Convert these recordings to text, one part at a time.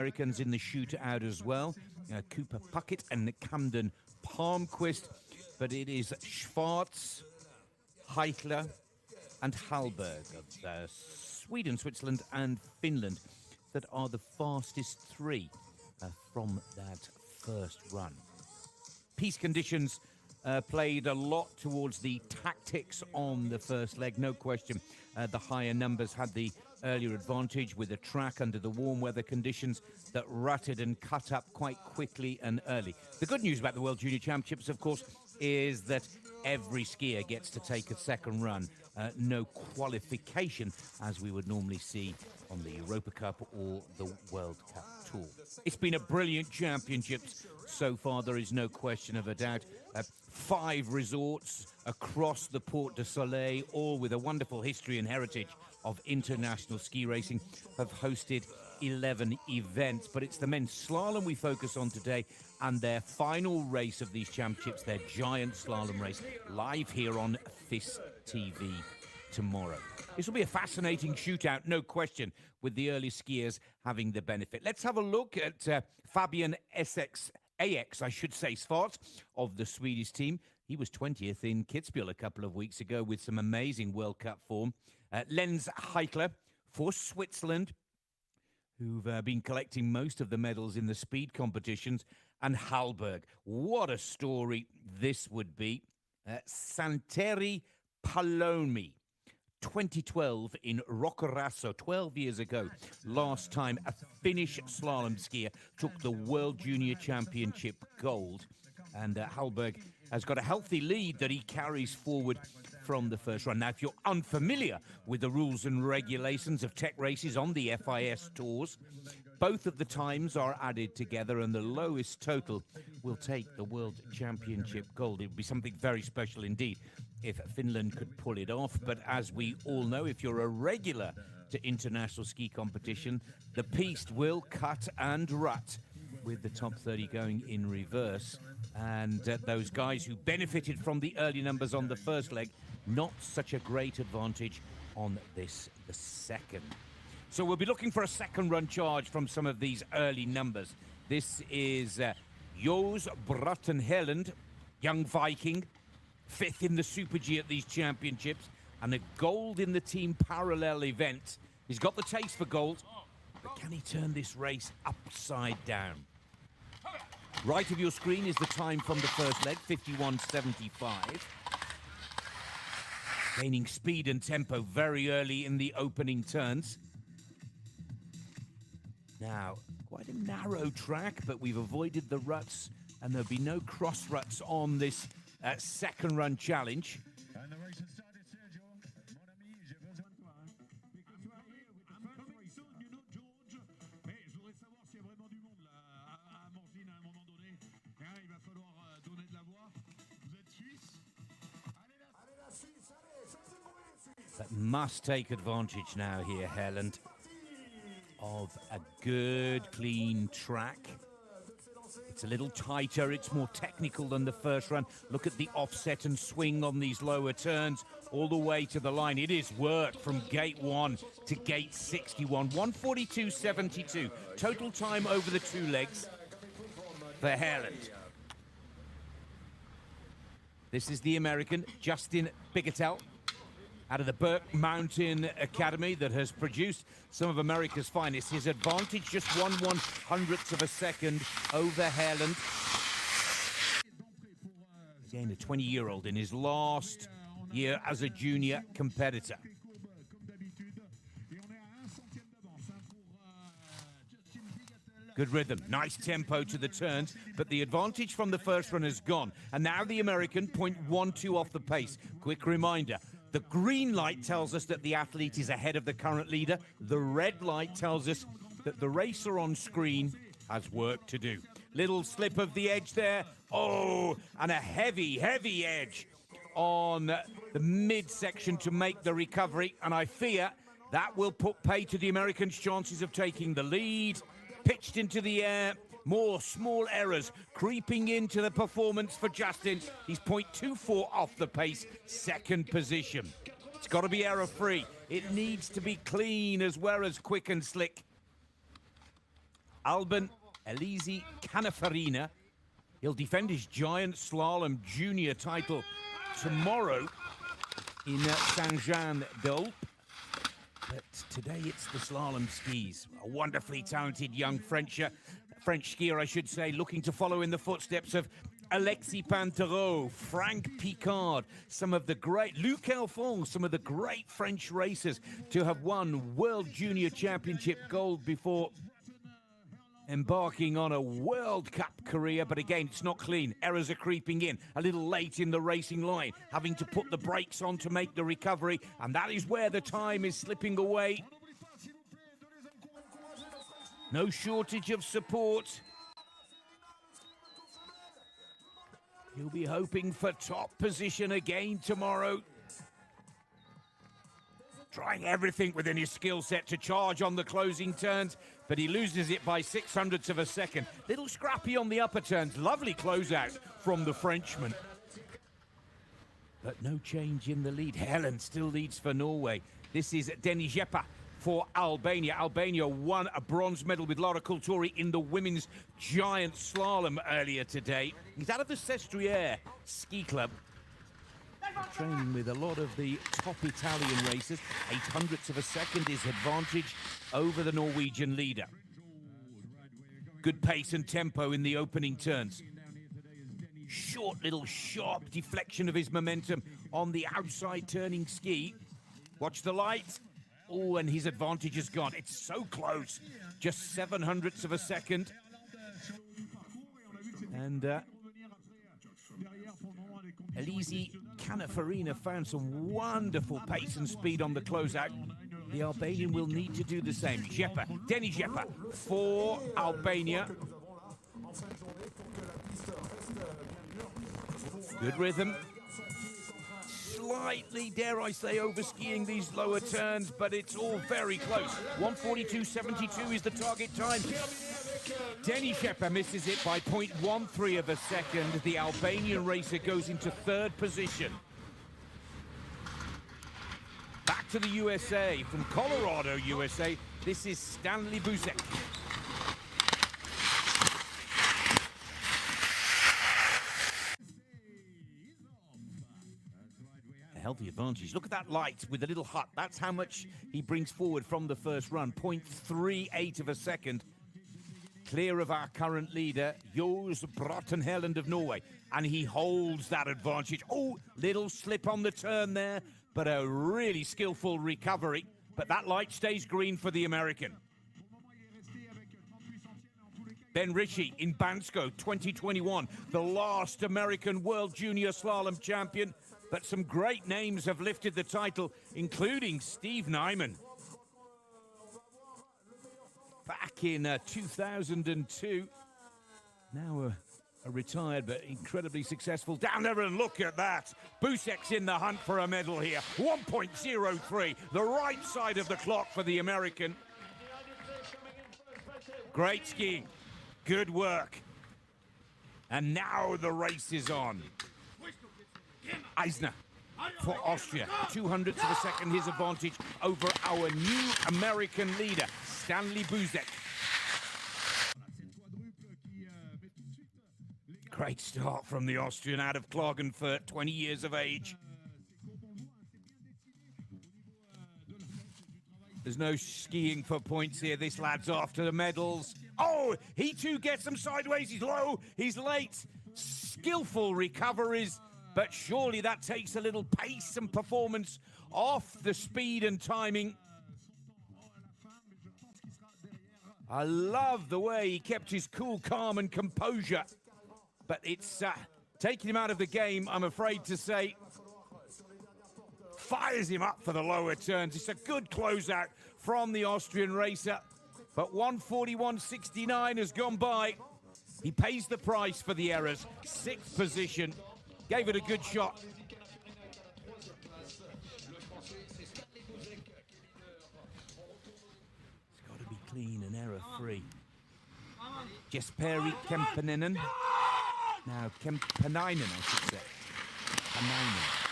Americans in the shootout as well. Cooper Puckett and Camden Palmquist. But it is Schwarz, Heichler, and Hallberg of Sweden, Switzerland, and Finland that are the fastest three from that first run. Piste conditions played a lot towards the tactics on the first leg, no question. The higher numbers had the earlier advantage with a track under the warm weather conditions that rutted and cut up quite quickly and early. The good news about the World Junior Championships, of course, is that every skier gets to take a second run. No qualification, as we would normally see on the Europa Cup or the World Cup Tour. It's been a brilliant championships so far, there is no question of a doubt. 5 resorts across the Port du Soleil, all with a wonderful history and heritage of international ski racing, have hosted 11 events. But it's the men's slalom we focus on today, and their final race of these championships, their giant slalom race, live here on FIS TV tomorrow. This will be a fascinating shootout, no question, with the early skiers having the benefit. Let's have a look at Fabian AX, Schwarz, of the Swedish team. He was 20th in Kitzbühel a couple of weeks ago with some amazing World Cup form. Lenz Heichler for Switzerland, who've been collecting most of the medals in the speed competitions. And Hallberg, what a story this would be. Santeri Palomi, 2012 in Roccaraso, 12 years ago. Last time a Finnish slalom skier took the World Junior Championship gold. And Hallberg has got a healthy lead that he carries forward from the first run. Now, if you're unfamiliar with the rules and regulations of tech races on the FIS tours, both of the times are added together, and the lowest total will take the World Championship gold. It would be something very special indeed if Finland could pull it off. But as we all know, if you're a regular to international ski competition, the piste will cut and rut, with the top 30 going in reverse. And those guys who benefited from the early numbers on the first leg, not such a great advantage on this, the second. So we'll be looking for a second run charge from some of these early numbers. This is Jos Bruttenhelland, young Viking, 5th in the Super G at these championships, and a gold in the team parallel event. He's got the taste for gold, but can he turn this race upside down? Right of your screen is the time from the first leg, 51.75. Gaining speed and tempo very early in the opening turns. Now, quite a narrow track, but we've avoided the ruts, and there'll be no cross ruts on this second run challenge. And the race has started, Sergio. Mon ami, j'ai besoin de toi. You know, George. Mais je voudrais savoir s'il y a vraiment du monde là à Morzine à un moment donné. Il va falloir donner de la voix. Vous êtes Suisse? Allez la Suisse, allez, faites du bruit, Suisse. That must take advantage now here, Helland, of a good, clean track. It's a little tighter, it's more technical than the first run. Look at the offset and swing on these lower turns all the way to the line. It is work from gate 1 to gate 61. 1:42.72. Total time over the 2 legs for Helland. This is the American, Justin Bigetel, out of the Burke Mountain Academy, that has produced some of America's finest. His advantage just 1/100th of a second over Helland. Again, a 20-year-old in his last year as a junior competitor. Good rhythm, nice tempo to the turns, but the advantage from the first run is gone. And now the American, 0.12 off the pace. Quick reminder, the green light tells us that the athlete is ahead of the current leader. The red light tells us that the racer on screen has work to do. Little slip of the edge there. Oh, and a heavy, heavy edge on the midsection to make the recovery. And I fear that will put pay to the Americans' chances of taking the lead. Pitched into the air. More small errors creeping into the performance for Justin. He's 0.24 off the pace, second position. It's got to be error-free. It needs to be clean as well as quick and slick. Alban Elisi Canafarina. He'll defend his giant slalom junior title tomorrow in Saint-Jean-d'Alpes. But today it's the slalom skis. A wonderfully talented young French skier, I should say, looking to follow in the footsteps of Alexis Pinturault, Frank Picard, some of the great, Luc Elfon, some of the great French racers to have won World Junior Championship gold before embarking on a World Cup career. But again, it's not clean. Errors are creeping in a little late in the racing line, having to put the brakes on to make the recovery, and that is where the time is slipping away. No shortage of support. He'll be hoping for top position again tomorrow. Trying everything within his skill set to charge on the closing turns, but he loses it by 600ths of a second. Little scrappy on the upper turns. Lovely closeout from the Frenchman. But no change in the lead. Helen still leads for Norway. This is Denis Jeppa for Albania. Albania won a bronze medal with Laura Kulturi in the women's giant slalom earlier today. He's out of the Sestriere Ski Club. Training with a lot of the top Italian racers. 800ths of a second is advantage over the Norwegian leader. Good pace and tempo in the opening turns. Short little sharp deflection of his momentum on the outside turning ski. Watch the light. Oh, and his advantage is gone. It's so close. Just 700ths of a second. And Elisi Canafarina found some wonderful pace and speed on the closeout. The Albanian will need to do the same. Jeppa, Denis Jeppa for Albania. Good rhythm. Slightly, dare I say, over-skiing these lower turns, but it's all very close. 1:42.72 is the target time. Denis Jeppa misses it by 0.13 of a second. The Albanian racer goes into third position. Back to the USA, from Colorado, USA, this is Stanley Buzek. A healthy advantage. Look at that light with the little hut. That's how much he brings forward from the first run. 0.38 of a second. Clear of our current leader, Jos Brottenhelland of Norway. And he holds that advantage. Oh, little slip on the turn there, but a really skillful recovery. But that light stays green for the American. Ben Ritchie in Bansko 2021, the last American World Junior Slalom champion. But some great names have lifted the title, including Steve Nyman. Back in 2002, now a retired but incredibly successful down there, and look at that. Busek's in the hunt for a medal here. 1.03, the right side of the clock for the American. Great skiing, good work. And now the race is on. Eisner for Austria, 200ths of a second his advantage over our new American leader, Stanley Buzek. Great start from the Austrian out of Klagenfurt, 20 years of age. There's no skiing for points here. This lad's after the medals. Oh, he too gets them sideways. He's low, he's late. Skillful recoveries. But surely that takes a little pace and performance off the speed and timing. I love the way he kept his cool, calm and composure. But it's taking him out of the game, I'm afraid to say. Fires him up for the lower turns. It's a good closeout from the Austrian racer. But 1:41.69 has gone by. He pays the price for the errors. 6th position. Gave it a good shot. It's got to be clean and error-free. Jesperi Kemppainen. Now Kemppainen, I should say. Kemppainen.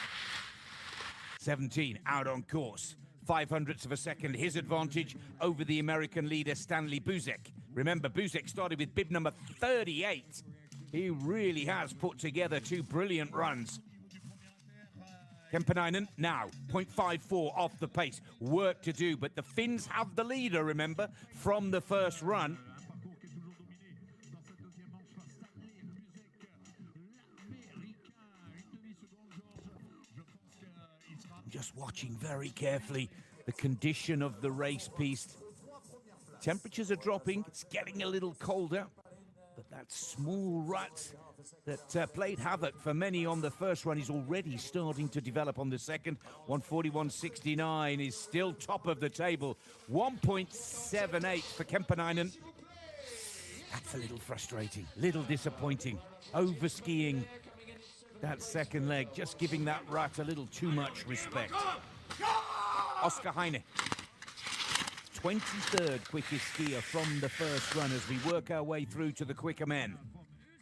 17, out on course. 500ths of a second, his advantage over the American leader, Stanley Buzek. Remember, Buzek started with bib number 38. He really has put together two brilliant runs. Kemppainen now 0.54 off the pace. Work to do, but the Finns have the leader, remember, from the first run. Just watching very carefully the condition of the race piste. Temperatures are dropping, it's getting a little colder, but that small rut that played havoc for many on the first run is already starting to develop on the second. 141.69 is still top of the table. 1.78 for Kemppainen. That's a little frustrating, little disappointing. Over-skiing that second leg, just giving that rut a little too much respect. Oscar Heine, 23rd quickest skier from the first run as we work our way through to the quicker men.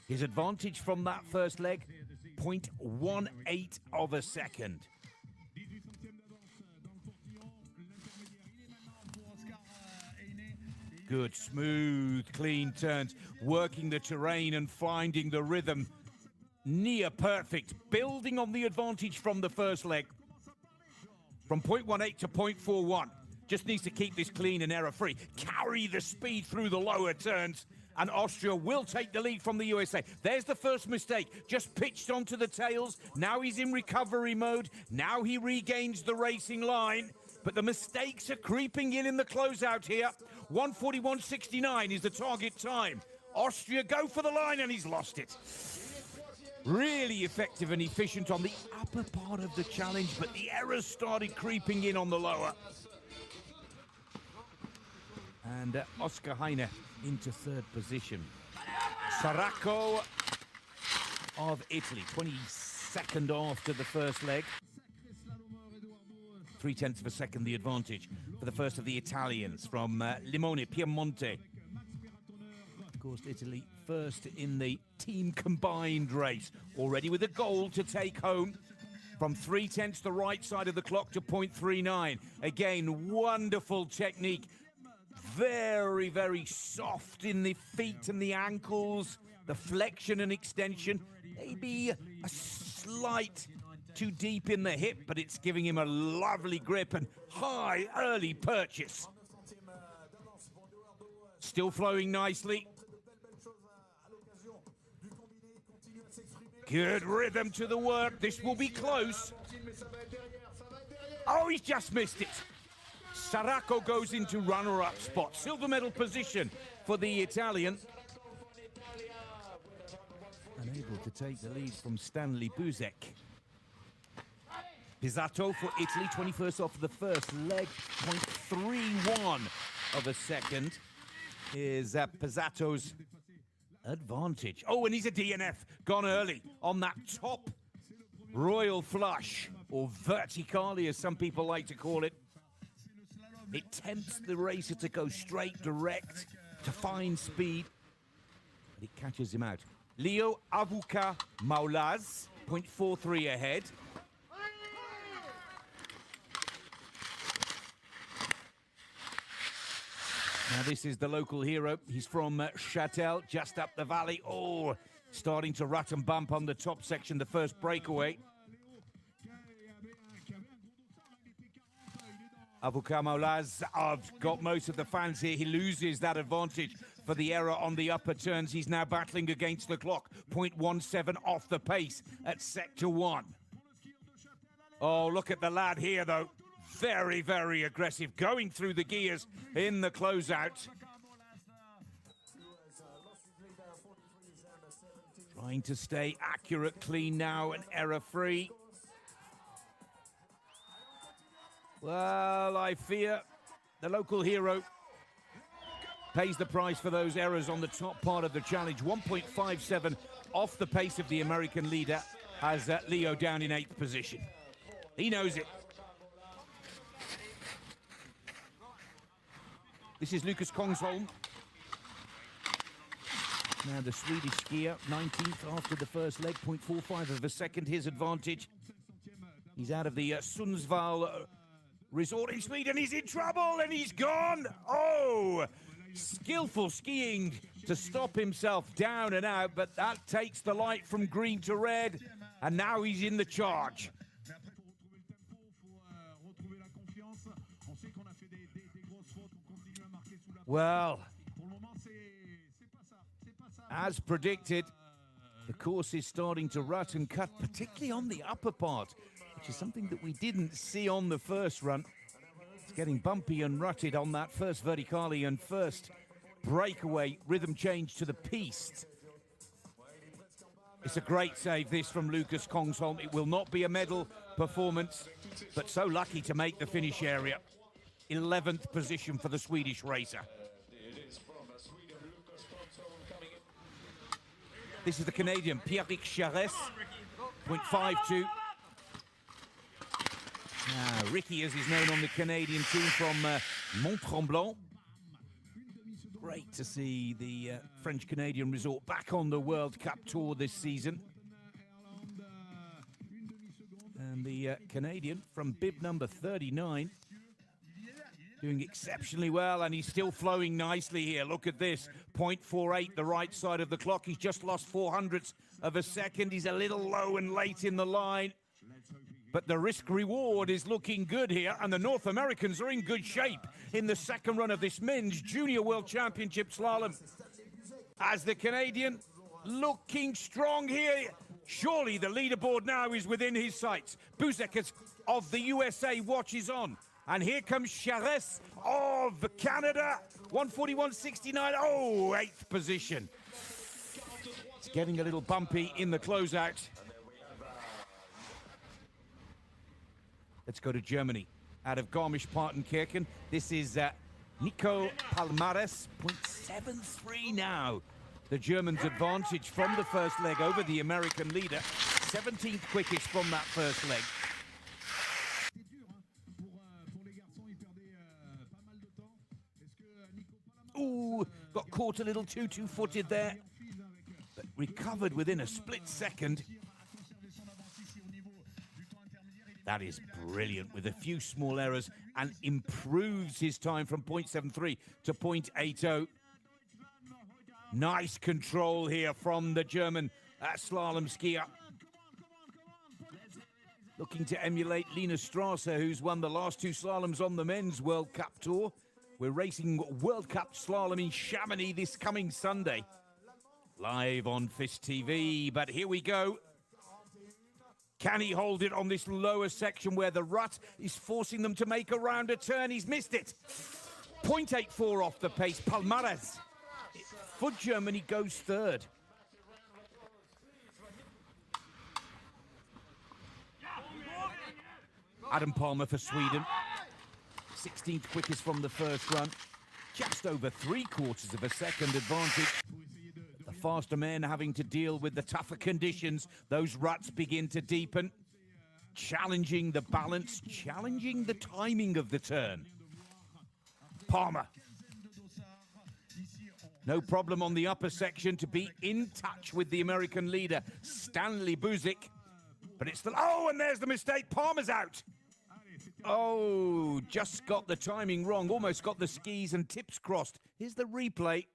His advantage from that first leg, 0.18 of a second. Good, smooth, clean turns, working the terrain and finding the rhythm. Near perfect, building on the advantage from the first leg. From 0.18 to 0.41. Just needs to keep this clean and error-free. Carry the speed through the lower turns, and Austria will take the lead from the USA. There's the first mistake. Just pitched onto the tails. Now he's in recovery mode. Now he regains the racing line. But the mistakes are creeping in the closeout here. 141.69 is the target time. Austria go for the line, and he's lost it. Really effective and efficient on the upper part of the challenge, but the errors started creeping in on the lower. And Oscar Heine into third position. Saracco of Italy, 22nd after the first leg. 0.3 of a second the advantage for the first of the Italians from Limone, Piemonte. Of course, Italy first in the team combined race, already with a goal to take home. From 0.3 the right side of the clock to 0.39. Again, wonderful technique. Very, very soft in the feet and the ankles, the flexion and extension. Maybe a slight too deep in the hip, but it's giving him a lovely grip and high early purchase. Still flowing nicely. Good rhythm to the work. This will be close. Oh, he's just missed it. Saracco goes into runner-up spot. Silver medal position for the Italian. Unable to take the lead from Stanley Buzek. Pizzato for Italy, 21st off the first leg. 0.31 of a second is Pizzato's advantage. Oh, and he's a DNF. Gone early on that top royal flush, or verticale as some people like to call it. It tempts the racer to go straight, direct, to find speed. But it catches him out. Leo Avuka Maulaz, 0.43 ahead. Now this is the local hero. He's from Châtel, just up the valley. Oh, starting to rut and bump on the top section, the first breakaway. Avuka Maulaz, I've got most of the fans here. He loses that advantage for the error on the upper turns. He's now battling against the clock. 0.17 off the pace at sector 1. Oh, look at the lad here, though. Very, very aggressive, going through the gears in the closeout. Trying to stay accurate, clean now, and error-free. Well, I fear the local hero pays the price for those errors on the top part of the challenge. 1.57 off the pace of the American leader has Leo down in 8th position. He knows it. This is Lucas Kongsholm. Now the Swedish skier, 19th after the first leg, 0.45 of a second, his advantage. He's out of the Sundsvall resort in Sweden. He's in trouble and he's gone. Oh, Skillful skiing to stop himself down and out, but that takes the light from green to red, and now he's in the charge. Well, as predicted, the course is starting to rut and cut, particularly on the upper part, which is something that we didn't see on the first run. It's getting bumpy and rutted on that first verticale and first breakaway rhythm change to the piste. It's a great save, this, from Lucas Kongsholm. It will not be a medal performance, but so lucky to make the finish area. 11th position for the Swedish racer. This is the Canadian, Pierrick Charest, 0.52. Ricky, as he's known on the Canadian team, from Mont-Tremblant. Great to see the French-Canadian resort back on the World Cup Tour this season. And the Canadian from bib number 39, doing exceptionally well, and he's still flowing nicely here. Look at this, 0.48, the right side of the clock. He's just lost 0.04 of a second. He's a little low and late in the line, but the risk-reward is looking good here, and the North Americans are in good shape in the second run of this Men's Junior World Championship Slalom. As the Canadian looking strong here, surely the leaderboard now is within his sights. Buzek of the USA watches on. And here comes Charest of Canada, 141.69. Oh, 8th position. It's getting a little bumpy in the closeout. Let's go to Germany. Out of Garmisch-Partenkirchen, this is Nico Palmares, 0.73 now. The Germans' advantage from the first leg over the American leader. 17th quickest from that first leg. Ooh, got caught a little too two-footed there, but recovered within a split second. That is brilliant, with a few small errors, and improves his time from 0.73 to 0.80. Nice control here from the German slalom skier. Looking to emulate Linus Strasser, who's won the last two slaloms on the Men's World Cup Tour. We're racing World Cup Slalom in Chamonix this coming Sunday. Live on FIS TV, but here we go. Can he hold it on this lower section where the rut is forcing them to make a rounder turn? He's missed it. 0.84 off the pace. Palmares for Germany goes third. Adam Palmer for Sweden. 16th quickest from the first run. Just over 3/4 of a second advantage. The faster men having to deal with the tougher conditions. Those ruts begin to deepen. Challenging the balance, challenging the timing of the turn. Palmer. No problem on the upper section to be in touch with the American leader, Stanley Buzek. But it's the... Oh, and there's the mistake. Palmer's out. Oh, just got the timing wrong. Almost got the skis and tips crossed. Here's the replay.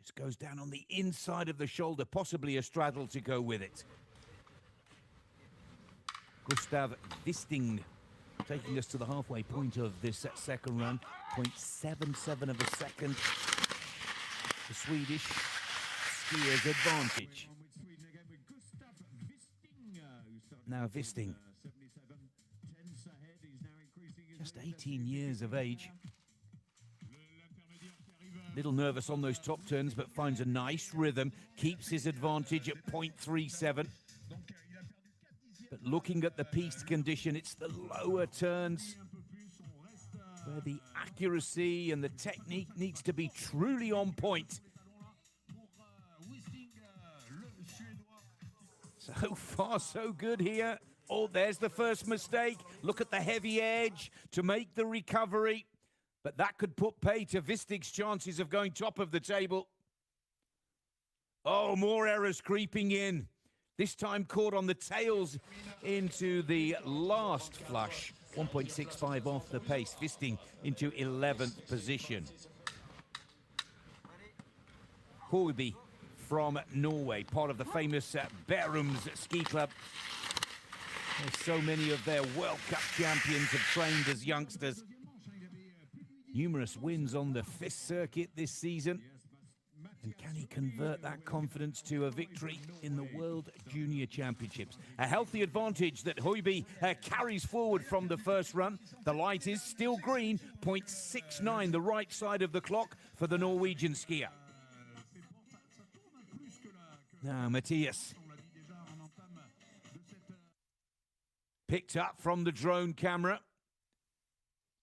Just goes down on the inside of the shoulder, possibly a straddle to go with it. Gustav Wisting taking us to the halfway point of this second run. 0.77 of a second. The Swedish skier's advantage. Now Wisting, just 18 years of age. Little nervous on those top turns, but finds a nice rhythm. Keeps his advantage at 0.37. But looking at the piste condition, it's the lower turns where the accuracy and the technique needs to be truly on point. So far, so good here. Oh, there's the first mistake. Look at the heavy edge to make the recovery. But that could put pay to Wisting's chances of going top of the table. Oh, more errors creeping in. This time caught on the tails into the last flush 1.65 off the pace, fisting into 11th position. Horby from Norway, part of the famous Bærums ski club. So many of their World Cup champions have trained as youngsters. Numerous wins on the FIS circuit this season. And can he convert that confidence to a victory in the World Junior Championships? A healthy advantage that Højby carries forward from the first run. The light is still green, 0.69, the right side of the clock for the Norwegian skier. Now Matthias. Picked up from the drone camera.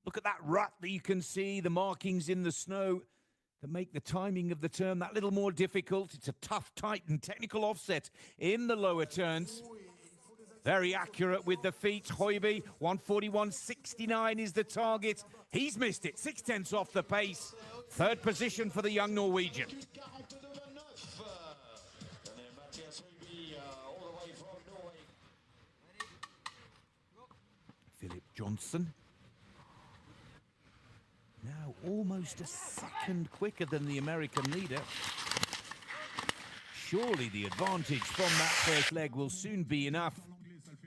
Look at that rut that you can see, the markings in the snow that make the timing of the turn that little more difficult. It's a tough, tight and technical offset in the lower turns. Very accurate with the feet. Højby, 141.69 is the target. He's missed it, 0.6 off the pace. Third position for the young Norwegian. Philip Johnson. Now almost a second quicker than the American leader. Surely the advantage from that first leg will soon be enough.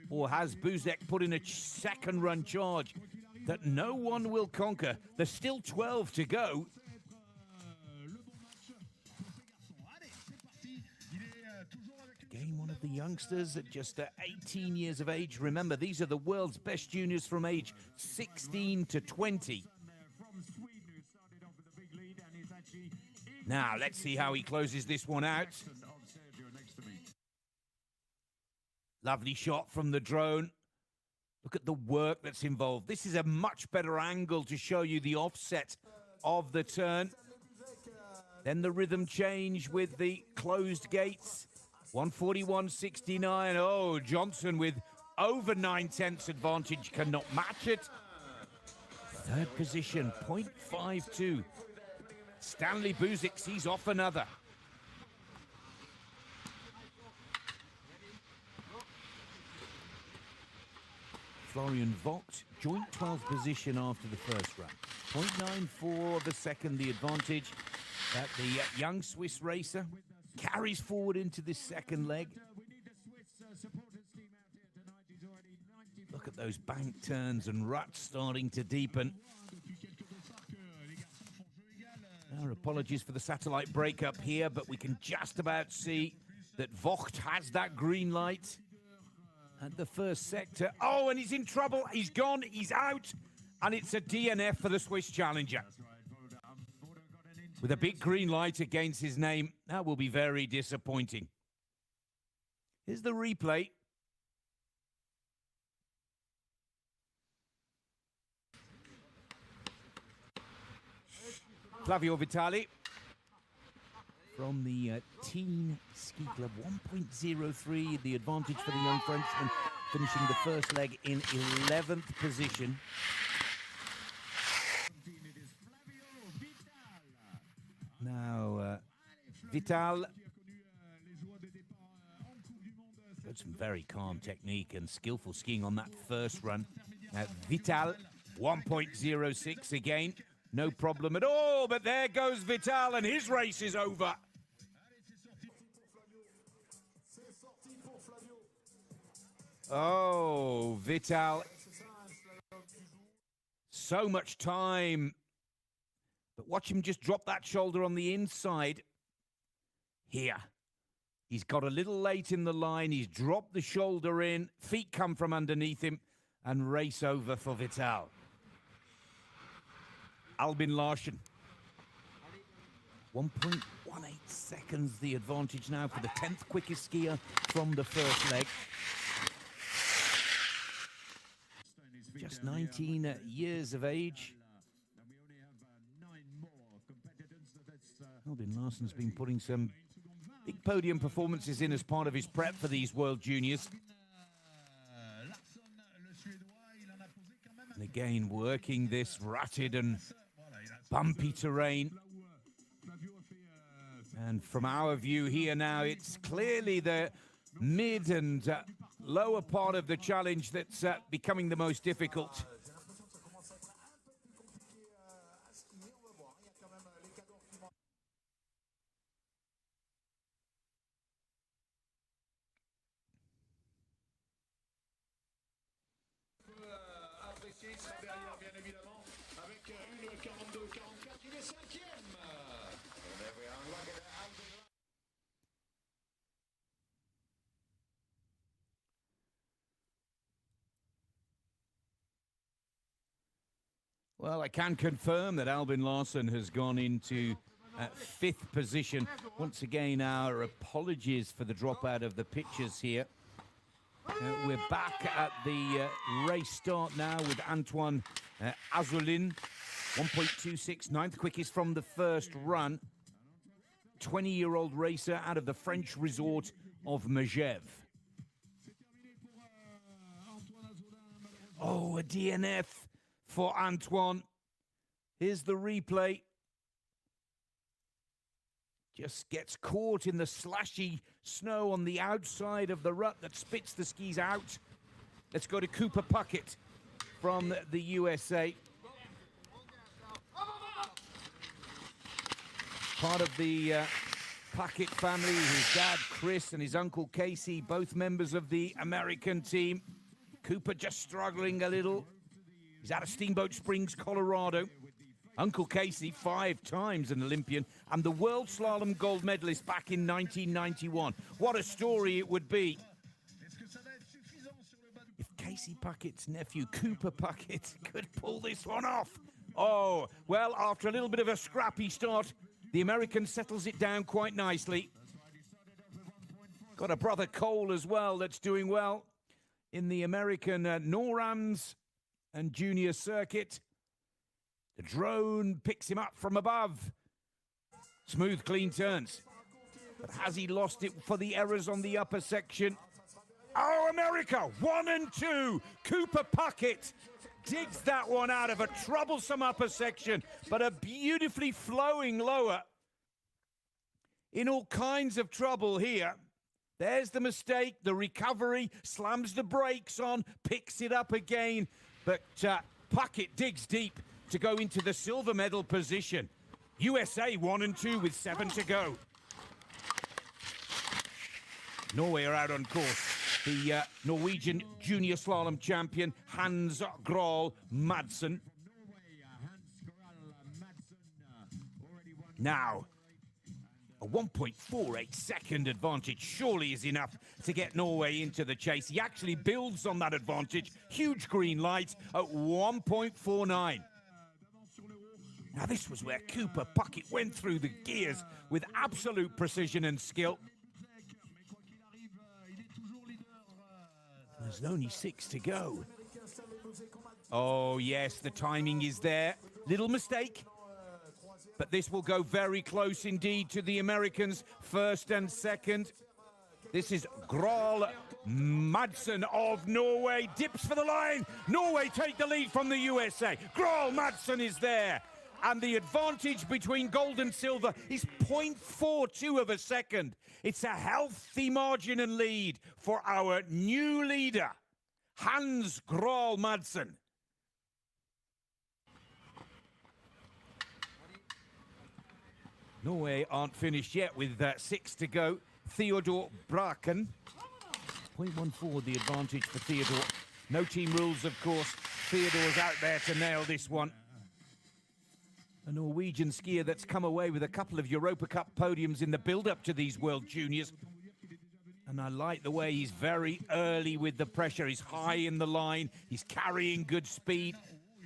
Or has Buzek put in a second run charge that no one will conquer? There's still 12 to go. Again, one of the youngsters at just 18 years of age. Remember, these are the world's best juniors from age 16 to 20. Now, let's see how he closes this one out. Lovely shot from the drone. Look at the work that's involved. This is a much better angle to show you the offset of the turn. Then the rhythm change with the closed gates. 141.69. Oh, Johnson with over 9/10 advantage cannot match it. Third position, 0.52. Stanley Buzik sees off another. Florian Vogt, joint 12th position after the first run. 0.94 the second, the advantage that the young Swiss racer carries forward into this second leg. Look at those bank turns and ruts starting to deepen. Our apologies for the satellite breakup here, but we can just about see that Vogt has that green light at the first sector. Oh, and he's in trouble. He's gone. He's out. And it's a DNF for the Swiss challenger. With a big green light against his name, that will be very disappointing. Here's the replay. Flavio Vitali from the teen ski club, 1.03, the advantage for the young Frenchman, finishing the first leg in 11th position. Now, Vital got some very calm technique and skillful skiing on that first run. Vital, 1.06 again. No problem at all, but there goes Vital, and his race is over. Oh, Vital. So much time. But watch him just drop that shoulder on the inside. Here. He's got a little late in the line. He's dropped the shoulder in. Feet come from underneath him. And race over for Vital. Albin Larsen. 1.18 seconds the advantage now for the 10th quickest skier from the first leg. Just 19 years of age. Albin Larsen's been putting some big podium performances in as part of his prep for these World Juniors. And again, working this rutted and bumpy terrain. And from our view here now, it's clearly the mid and lower part of the challenge that's becoming the most difficult. sera derrière, bien évidemment, avec une 42-44. Il est cinquième. Well, I can confirm that Albin Larsson has gone into fifth position. Once again, our apologies for the dropout of the pictures here. We're back at the race start now with Antoine Azulin. 1.26, ninth quickest from the first run. 20-year-old racer out of the French resort of Megève. Oh, a DNF for Antoine. Here's the replay. Just gets caught in the slashy snow on the outside of the rut that spits the skis out. Let's go to Cooper Puckett from the USA. Part of the Puckett family, his dad Chris and his uncle Casey, both members of the American team. Cooper just struggling a little. He's out of Steamboat Springs, Colorado. Uncle Casey, 5 times an Olympian and the World Slalom gold medalist back in 1991. What a story it would be if Casey Puckett's nephew, Cooper Puckett, could pull this one off. Oh, well, after a little bit of a scrappy start, the American settles it down quite nicely. Got a brother Cole as well that's doing well in the American NORAMs and junior circuit. The drone picks him up from above. Smooth, clean turns. But has he lost it for the errors on the upper section? Oh, America, 1 and 2. Cooper Puckett digs that one out of a troublesome upper section, but a beautifully flowing lower. In all kinds of trouble here. There's the mistake, the recovery, slams the brakes on, picks it up again. But Puckett digs deep to go into the silver medal position. USA 1 and 2 with 7 to go. Norway are out on course. The Norwegian junior slalom champion, Hans Graal Madsen. Now, a 1.48 second advantage surely is enough to get Norway into the chase. He actually builds on that advantage. Huge green light at 1.49. Now, this was where Cooper Puckett went through the gears with absolute precision and skill. There's only 6 to go. Oh, yes, the timing is there. Little mistake. But this will go very close indeed to the Americans, first and second. This is Graal Madsen of Norway. Dips for the line. Norway take the lead from the USA. Graal Madsen is there. And the advantage between gold and silver is 0.42 of a second. It's a healthy margin and lead for our new leader, Hans Graal Madsen. Norway aren't finished yet with 6 to go. Theodor Braken. 0.14 the advantage for Theodor. No team rules, of course. Theodor's out there to nail this one. A Norwegian skier that's come away with a couple of Europa Cup podiums in the build-up to these World Juniors. And I like the way he's very early with the pressure. He's high in the line. He's carrying good speed.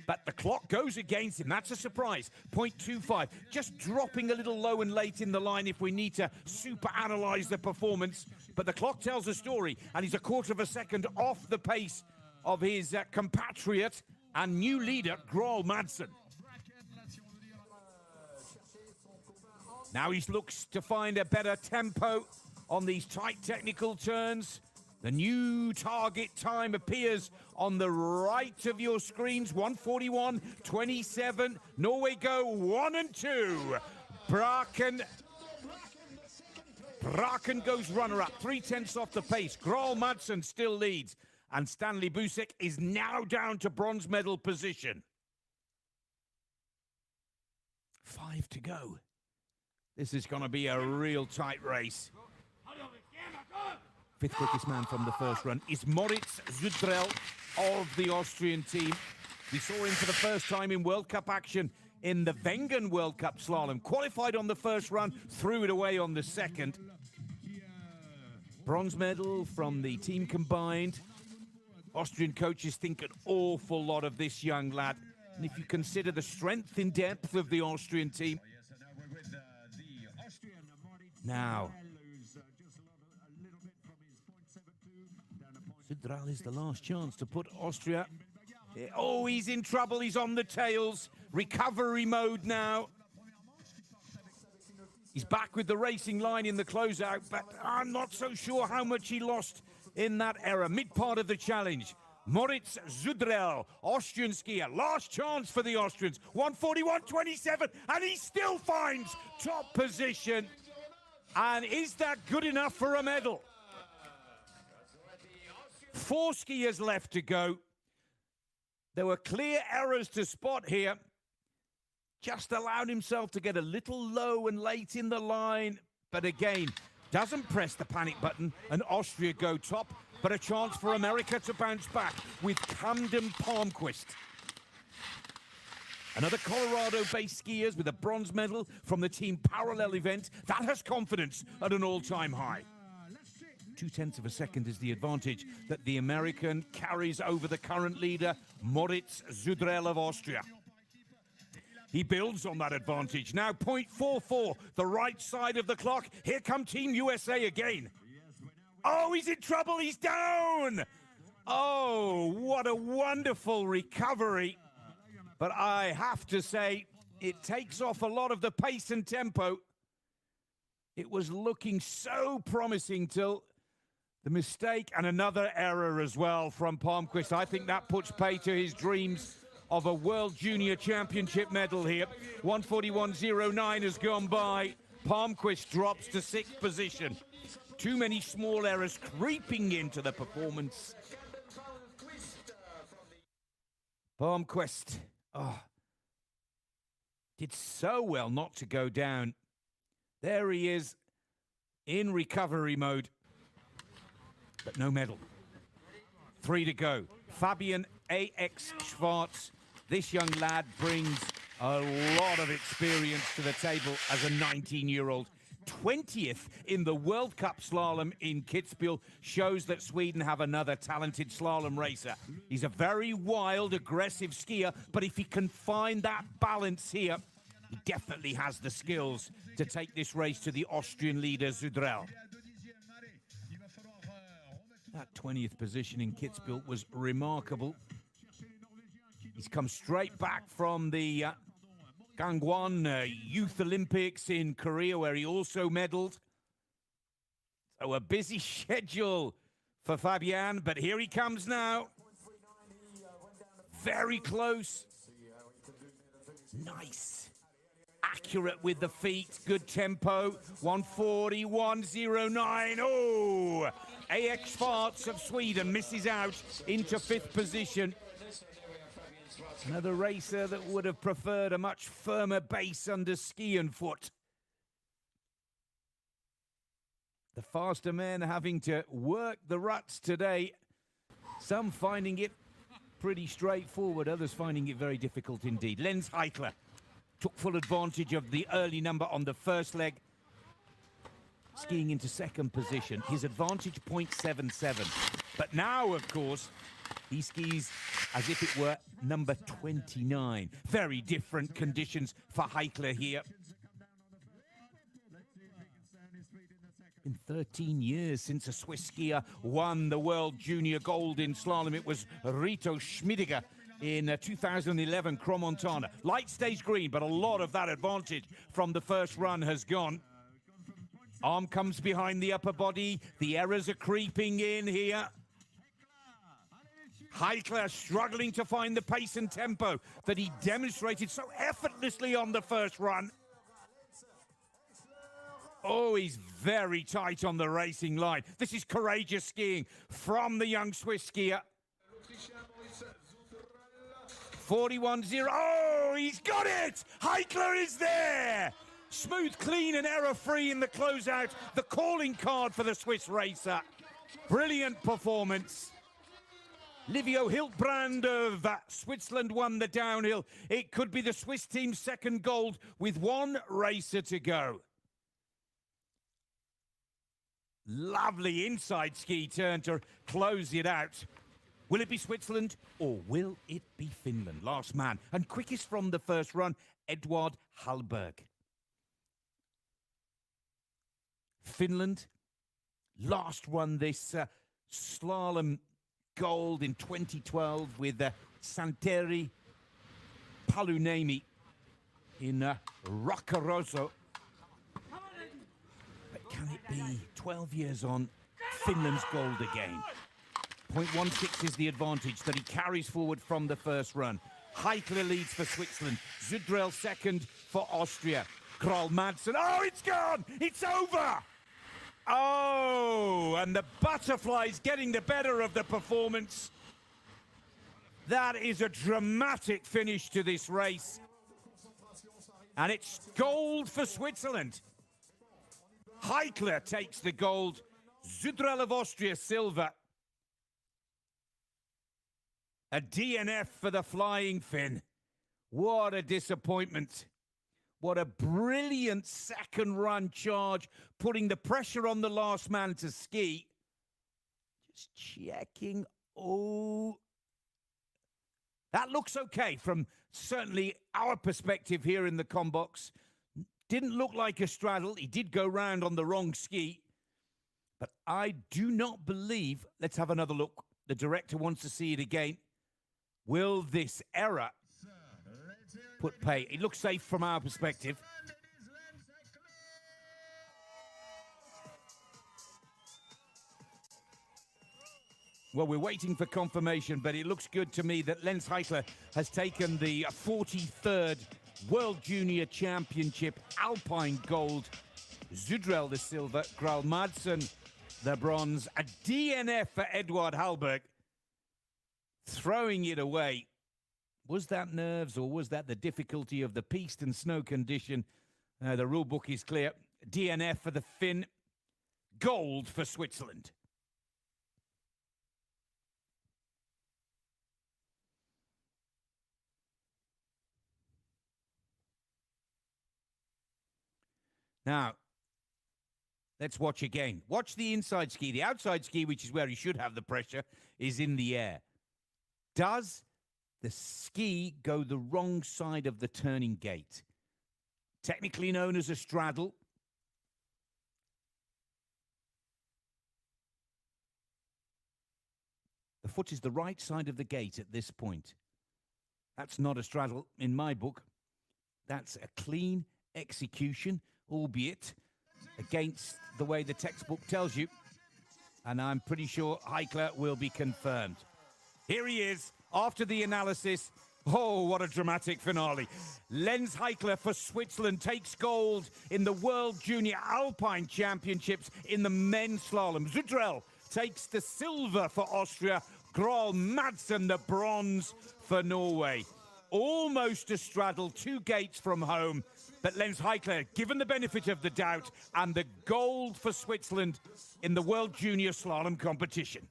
But the clock goes against him. That's a surprise. 0.25. Just dropping a little low and late in the line if we need to super-analyze the performance. But the clock tells a story, and he's a quarter of a second off the pace of his compatriot and new leader, Graal Madsen. Now he looks to find a better tempo on these tight technical turns. The new target time appears on the right of your screens, 1:41.27. Norway go 1 and 2. Braken goes runner-up, 3/10 off the pace. Graal Madsen still leads, and Stanley Busek is now down to bronze medal position. 5 to go. This is going to be a real tight race. 5th quickest man from the first run is Moritz Zudrell of the Austrian team. We saw him for the first time in World Cup action in the Wengen World Cup slalom. Qualified on the first run, threw it away on the second. Bronze medal from the team combined. Austrian coaches think an awful lot of this young lad. And if you consider the strength and depth of the Austrian team. Now, Zudral is the last chance to put Austria. Oh, he's in trouble. He's on the tails. Recovery mode now. He's back with the racing line in the closeout, but I'm not so sure how much he lost in that error. Mid part of the challenge. Moritz Zudrell, Austrian skier. Last chance for the Austrians. 141.27, and he still finds top position. And is that good enough for a medal? 4 skiers left to go. There were clear errors to spot here. Just allowed himself to get a little low and late in the line. But again, doesn't press the panic button, and Austria go top. But a chance for America to bounce back with Camden Palmquist. Another Colorado-based skiers with a bronze medal from the team parallel event. That has confidence at an all-time high. 0.2 of a second is the advantage that the American carries over the current leader, Moritz Zudrell of Austria. He builds on that advantage. Now 0.44, the right side of the clock. Here come Team USA again. Oh, he's in trouble. He's down. Oh, what a wonderful recovery. But I have to say, it takes off a lot of the pace and tempo. It was looking so promising till the mistake and another error as well from Palmquist. I think that puts pay to his dreams of a World Junior Championship medal here. 141.09 has gone by. Palmquist drops to 6th position. Too many small errors creeping into the performance. Palmquist did so well not to go down. There he is in recovery mode, but no medal. 3 to go. Fabian A.X. Schwarz. This young lad brings a lot of experience to the table as a 19-year-old. 20th in the World Cup slalom in Kitzbühel shows that Sweden have another talented slalom racer. He's a very wild, aggressive skier, but if he can find that balance here, he definitely has the skills to take this race to the Austrian leader, Zudrell. That 20th position in Kitzbühel was remarkable. He's come straight back from the Gangwon Youth Olympics in Korea, where he also medaled. So a busy schedule for Fabian, but here he comes now. Very close. Nice. Accurate with the feet. Good tempo. 141.09. Oh! A.X. Schwarz of Sweden misses out into 5th position. Another racer that would have preferred a much firmer base under ski and foot. The faster men having to work the ruts today. Some finding it pretty straightforward, others finding it very difficult indeed. Lenz Heitler took full advantage of the early number on the first leg, skiing into 2nd position. His advantage 0.77. But now, of course, he skis as if it were number 29. Very different conditions for Heitler here. Been 13 years since a Swiss skier won the World Junior Gold in slalom. It was Rito Schmidiger in 2011, Cromontana. Light stays green, but a lot of that advantage from the first run has gone. Arm comes behind the upper body. The errors are creeping in here. Heitler struggling to find the pace and tempo that he demonstrated so effortlessly on the first run. Oh, he's very tight on the racing line. This is courageous skiing from the young Swiss skier. 41.0. Oh, he's got it! Heitler is there! Smooth, clean, and error-free in the closeout. The calling card for the Swiss racer. Brilliant performance. Livio Hiltbrand of Switzerland won the downhill. It could be the Swiss team's second gold with one racer to go. Lovely inside ski turn to close it out. Will it be Switzerland or will it be Finland? Last man and quickest from the first run, Edward Hallberg. Finland last won this slalom gold in 2012 with Santeri Palunemi in Roccoroso. But can it be 12 years on, Finland's gold again? 0.16 is the advantage that he carries forward from the first run. Heikler leads for Switzerland. Zudrell second for Austria. Kral Madsen. Oh, it's gone! It's over! Oh, and the butterflies getting the better of the performance. That is a dramatic finish to this race. And it's gold for Switzerland. Heikler takes the gold. Zudrell of Austria, silver. A DNF for the Flying Finn. What a disappointment. What a brilliant second run charge, putting the pressure on the last man to ski. Just checking. Oh, that looks okay from certainly our perspective here in the combox. Didn't look like a straddle. He did go round on the wrong ski. But I do not believe, let's have another look. The director wants to see it again. Will this error put pay? It looks safe from our perspective. Well, we're waiting for confirmation, but it looks good to me that Lens Heikler has taken the 43rd World Junior Championship Alpine gold. Zudrell the silver, Kral Madsen the bronze, a DNF for Edward Hallberg. Throwing it away. Was that nerves or was that the difficulty of the piste and snow condition? The rule book is clear. DNF for the Finn. Gold for Switzerland. Now, let's watch again. Watch the inside ski. The outside ski, which is where he should have the pressure, is in the air. Does the ski go the wrong side of the turning gate? Technically known as a straddle. The foot is the right side of the gate at this point. That's not a straddle in my book. That's a clean execution, albeit against the way the textbook tells you. And I'm pretty sure Heikler will be confirmed. Here he is, after the analysis. Oh, what a dramatic finale. Lens Heikler for Switzerland takes gold in the World Junior Alpine Championships in the men's slalom. Zudrell takes the silver for Austria. Kral Madsen the bronze for Norway. Almost a straddle, 2 gates from home. But Lens Heikler given the benefit of the doubt and the gold for Switzerland in the World Junior Slalom competition.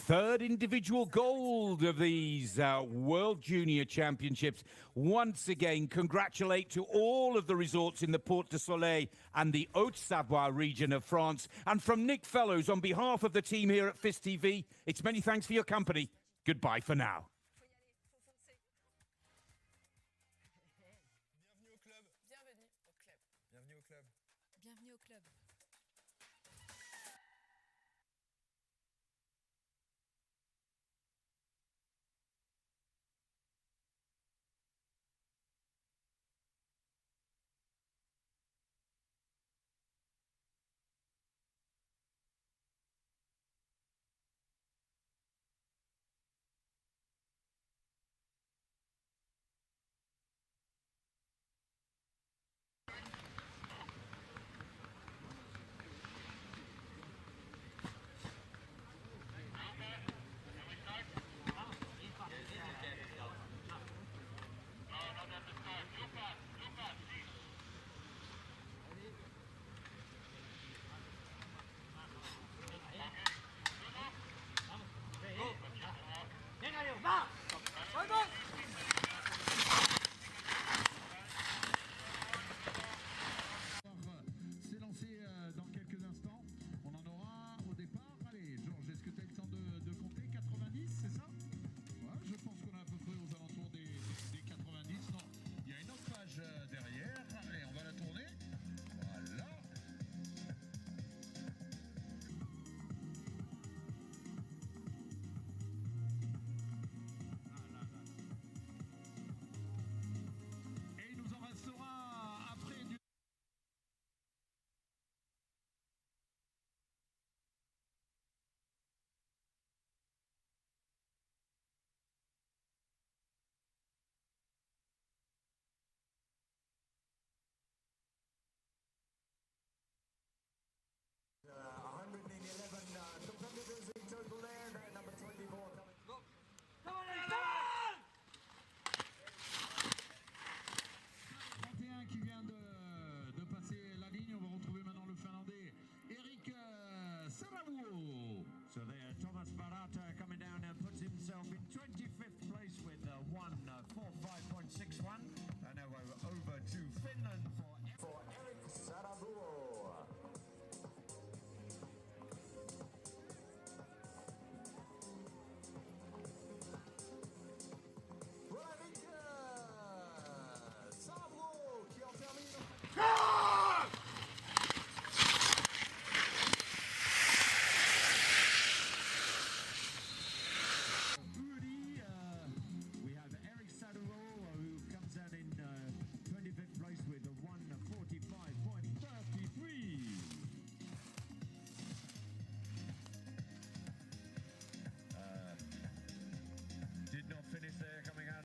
Third individual gold of these World Junior Championships. Once again, congratulate to all of the resorts in the Porte du Soleil and the Haute-Savoie region of France. And from Nick Fellows, on behalf of the team here at FIS TV, it's many thanks for your company. Goodbye for now.